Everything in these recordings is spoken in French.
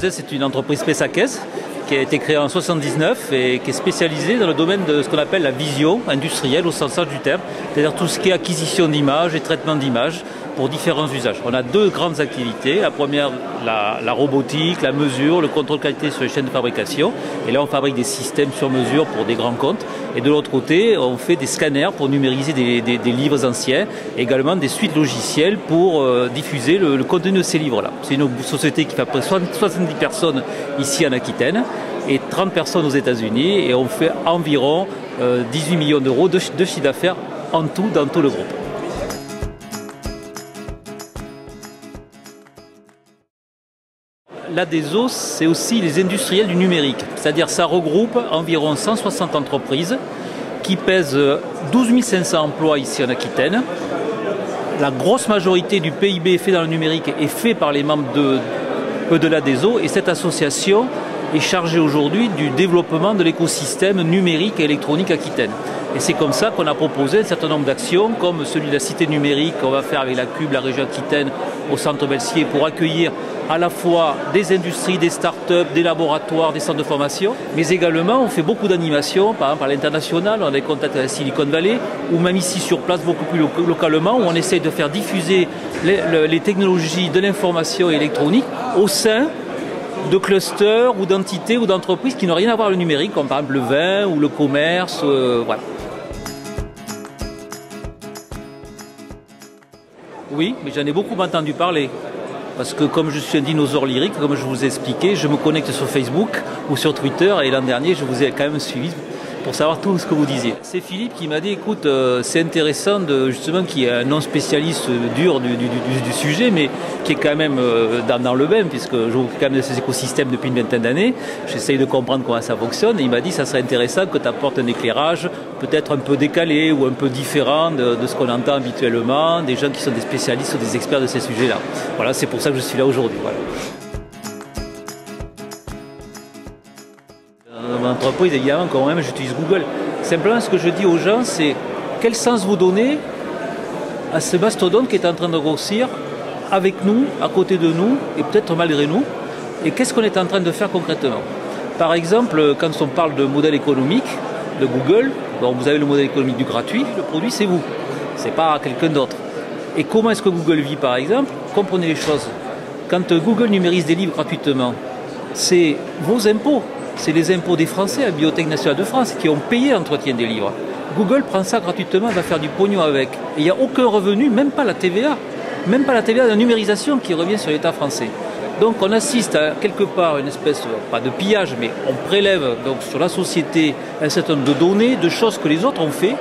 2S, c'est une entreprise pessaquaise qui a été créée en 1979 et qui est spécialisée dans le domaine de ce qu'on appelle la vision industrielle au sens large du terme, c'est-à-dire tout ce qui est acquisition d'images et traitement d'images pour différents usages. On a deux grandes activités. La première, la robotique, la mesure, le contrôle qualité sur les chaînes de fabrication. Et là, on fabrique des systèmes sur mesure pour des grands comptes. Et de l'autre côté, on fait des scanners pour numériser des livres anciens, et également des suites logicielles pour diffuser le contenu de ces livres-là. C'est une société qui fait à peu près 70 personnes ici en Aquitaine et 30 personnes aux États-Unis. Et on fait environ 18 millions d'euros de chiffre d'affaires en tout dans tout le groupe. L'ADESO, c'est aussi les industriels du numérique, c'est-à-dire ça regroupe environ 160 entreprises qui pèsent 12 500 emplois ici en Aquitaine. La grosse majorité du PIB fait dans le numérique est fait par les membres de l'ADESO et cette association est chargée aujourd'hui du développement de l'écosystème numérique et électronique aquitaine. Et c'est comme ça qu'on a proposé un certain nombre d'actions, comme celui de la cité numérique qu'on va faire avec la CUB, la région Aquitaine, au centre Belsier, pour accueillir à la fois des industries, des start-up, des laboratoires, des centres de formation, mais également on fait beaucoup d'animations, par exemple à l'international, on a des contacts à la Silicon Valley, ou même ici sur place beaucoup plus localement, où on essaye de faire diffuser les technologies de l'information électronique au sein de clusters ou d'entités ou d'entreprises qui n'ont rien à voir avec le numérique, comme par exemple le vin ou le commerce, voilà. Oui, mais j'en ai beaucoup entendu parler. Parce que comme je suis un dinosaure lyrique, comme je vous ai expliqué, je me connecte sur Facebook ou sur Twitter et l'an dernier, je vous ai quand même suivi pour savoir tout ce que vous disiez. C'est Philippe qui m'a dit, écoute, c'est intéressant justement qu'il y ait un non-spécialiste dur du sujet, mais qui est quand même dans le bain, puisque je m'occupe quand même de ces écosystèmes depuis une vingtaine d'années. J'essaye de comprendre comment ça fonctionne et il m'a dit, ça serait intéressant que tu apportes un éclairage peut-être un peu décalé ou un peu différent de ce qu'on entend habituellement, des gens qui sont des spécialistes ou des experts de ces sujets-là. Voilà, c'est pour ça que je suis là aujourd'hui. Voilà. Dans mon entreprise, évidemment, quand même, j'utilise Google. Simplement, ce que je dis aux gens, c'est quel sens vous donnez à ce mastodonte qui est en train de grossir avec nous, à côté de nous, et peut-être malgré nous, et qu'est-ce qu'on est en train de faire concrètement. Par exemple, quand on parle de modèle économique de Google, donc vous avez le modèle économique du gratuit, le produit c'est vous, c'est pas quelqu'un d'autre. Et comment est-ce que Google vit par exemple? Comprenez les choses. Quand Google numérise des livres gratuitement, c'est vos impôts. C'est les impôts des Français à la Bibliothèque nationale de France qui ont payé l'entretien des livres. Google prend ça gratuitement, va faire du pognon avec. Et il n'y a aucun revenu, même pas la TVA. Même pas la TVA de la numérisation qui revient sur l'État français. Donc on assiste à quelque part une espèce, pas de pillage, mais on prélève donc sur la société un certain nombre de données, de choses que les autres ont fait,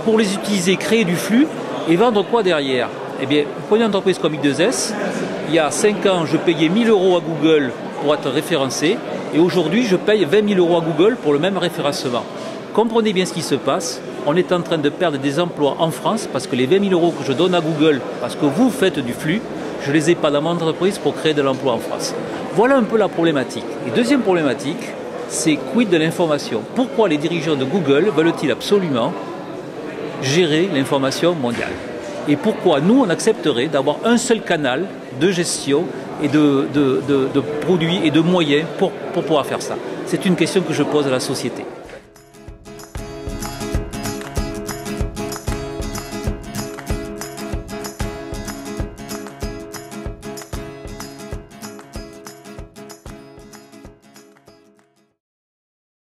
pour les utiliser, créer du flux et vendre quoi derrière? Eh bien, prenez une entreprise comme I2S, il y a 5 ans, je payais 1 000 € à Google pour être référencé, et aujourd'hui, je paye 20 000 € à Google pour le même référencement. Comprenez bien ce qui se passe. On est en train de perdre des emplois en France parce que les 20 000 € que je donne à Google, parce que vous faites du flux, je ne les ai pas dans mon entreprise pour créer de l'emploi en France. Voilà un peu la problématique. Et deuxième problématique, c'est quid de l'information. Pourquoi les dirigeants de Google veulent-ils absolument gérer l'information mondiale? Et pourquoi nous, on accepterait d'avoir un seul canal de gestion et de produits et de moyens pour pouvoir faire ça? C'est une question que je pose à la société.